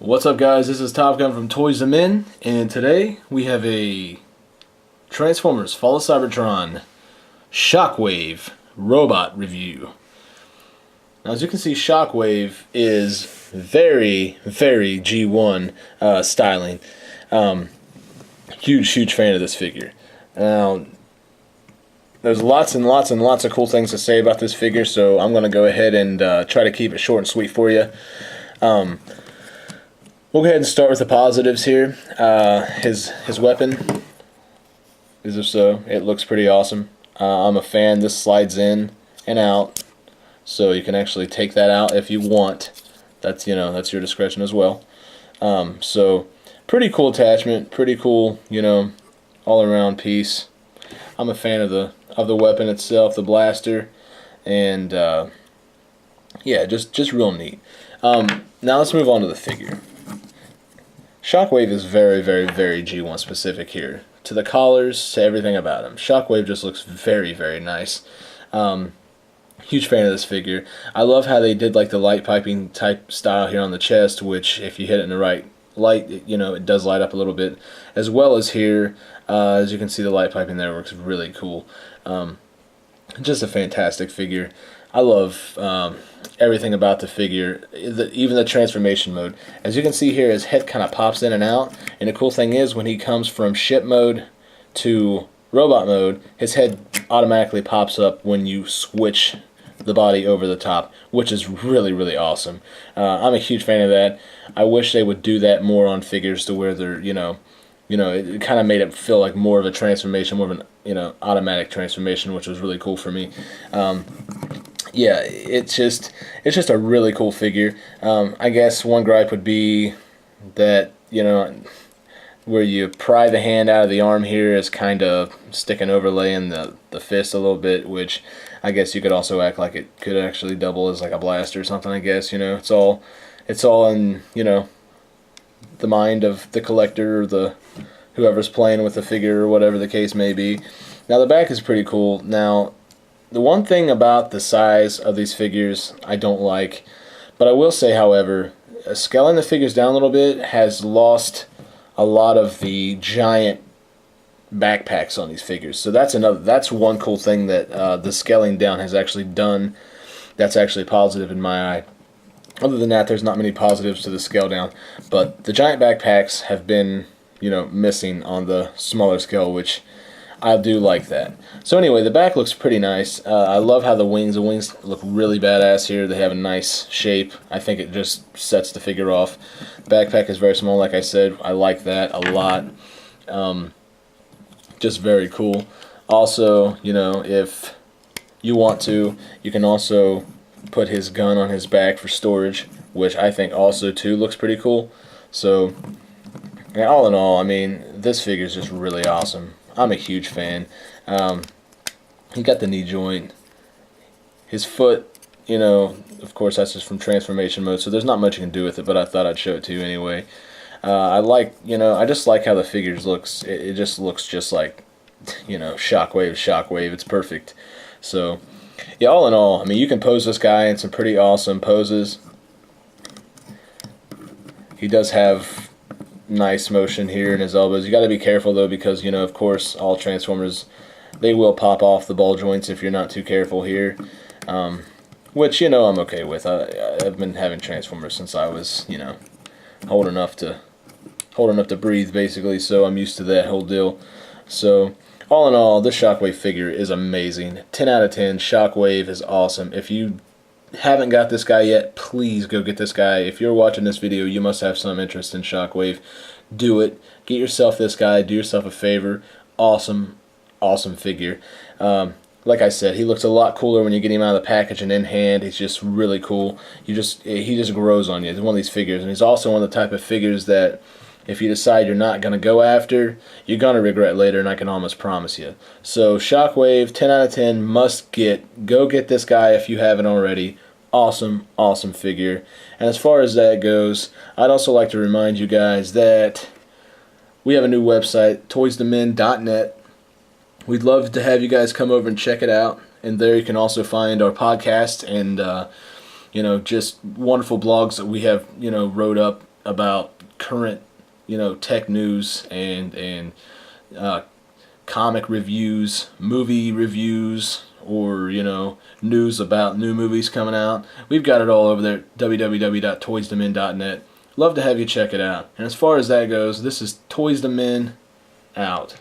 What's up, guys? This is Top Gun from Toys the Men, and today we have a Transformers Fall of Cybertron Shockwave robot review. Now, as you can see, Shockwave is very, very G1 styling. Huge fan of this figure. Now, there's lots and lots and lots of cool things to say about this figure, so I'm going to go ahead and try to keep it short and sweet for you. We'll go ahead and start with the positives here. His weapon it looks pretty awesome. I'm a fan. This slides in and out, so you can actually take that out if you want. That's your discretion as well. So pretty cool attachment, pretty cool, all around piece. I'm a fan of the weapon itself, the blaster, and yeah, just real neat. Now let's move on to the figure. Shockwave is very, very, very G1 specific here. To the collars, to everything about him. Shockwave just looks very, very nice. Huge fan of this figure. I love how they did like the light piping type style here on the chest, which if you hit it in the right light, it does light up a little bit. As well as here, as you can see, the light piping there works really cool. Just a fantastic figure. I love everything about the figure, even the transformation mode. As you can see here, his head kind of pops in and out, and the cool thing is when he comes from ship mode to robot mode, his head automatically pops up when you switch the body over the top, which is really, really awesome. I'm a huge fan of that. I wish they would do that more on figures to where they're, it kind of made it feel like more of a transformation, more of an, automatic transformation, which was really cool for me. Yeah, it's just a really cool figure. I guess one gripe would be that, where you pry the hand out of the arm here is kind of sticking overlaying the fist a little bit, which I guess you could also act like it could actually double as like a blaster or something, I guess. It's all in, the mind of the collector or whoever's playing with the figure or whatever the case may be. Now the back is pretty cool. Now, the one thing about the size of these figures I don't like, but I will say, however, scaling the figures down a little bit has lost a lot of the giant backpacks on these figures. So that's one cool thing that the scaling down has actually done. That's actually positive in my eye. Other than that, there's not many positives to the scale down, but the giant backpacks have been, missing on the smaller scale, which I do like that. So anyway, the back looks pretty nice. I love how the wings look really badass here. They have a nice shape. I think it just sets the figure off. The backpack is very small, like I said. I like that a lot. Just very cool. Also, if you want to, you can also put his gun on his back for storage, which I think also too looks pretty cool. So, all in all, I mean, this figure is just really awesome. I'm a huge fan. He got the knee joint. His foot, of course that's just from transformation mode, so there's not much you can do with it, but I thought I'd show it to you anyway. I just like how the figures looks. It just looks just like, Shockwave. It's perfect. So, yeah, all in all, I mean, you can pose this guy in some pretty awesome poses. He does have nice motion here in his elbows. You got to be careful though, because of course all Transformers, they will pop off the ball joints if you're not too careful here, which I'm okay with. I've been having Transformers since I was old enough to breathe, basically, so I'm used to that whole deal. So all in all, this Shockwave figure is amazing. 10 out of 10. Shockwave is awesome. If you haven't got this guy yet, please go get this guy. If you're watching this video, you must have some interest in Shockwave. Do it. Get yourself this guy. Do yourself a favor. Awesome figure. Like I said, he looks a lot cooler when you get him out of the package and in hand. He's just really cool. He just grows on you. He's one of these figures, and he's also one of the type of figures that if you decide you're not going to go after, you're going to regret later, and I can almost promise you. So Shockwave, 10 out of 10, must get. Go get this guy if you haven't already. Awesome figure. And as far as that goes, I'd also like to remind you guys that we have a new website, toysthemen.net. We'd love to have you guys come over and check it out. And there you can also find our podcast and, just wonderful blogs that we have, wrote up about current, tech news and comic reviews, movie reviews, or news about new movies coming out, we've got it all over there at www.toysdomen.net. Love to have you check it out. And as far as that goes, this is Toys to Men out.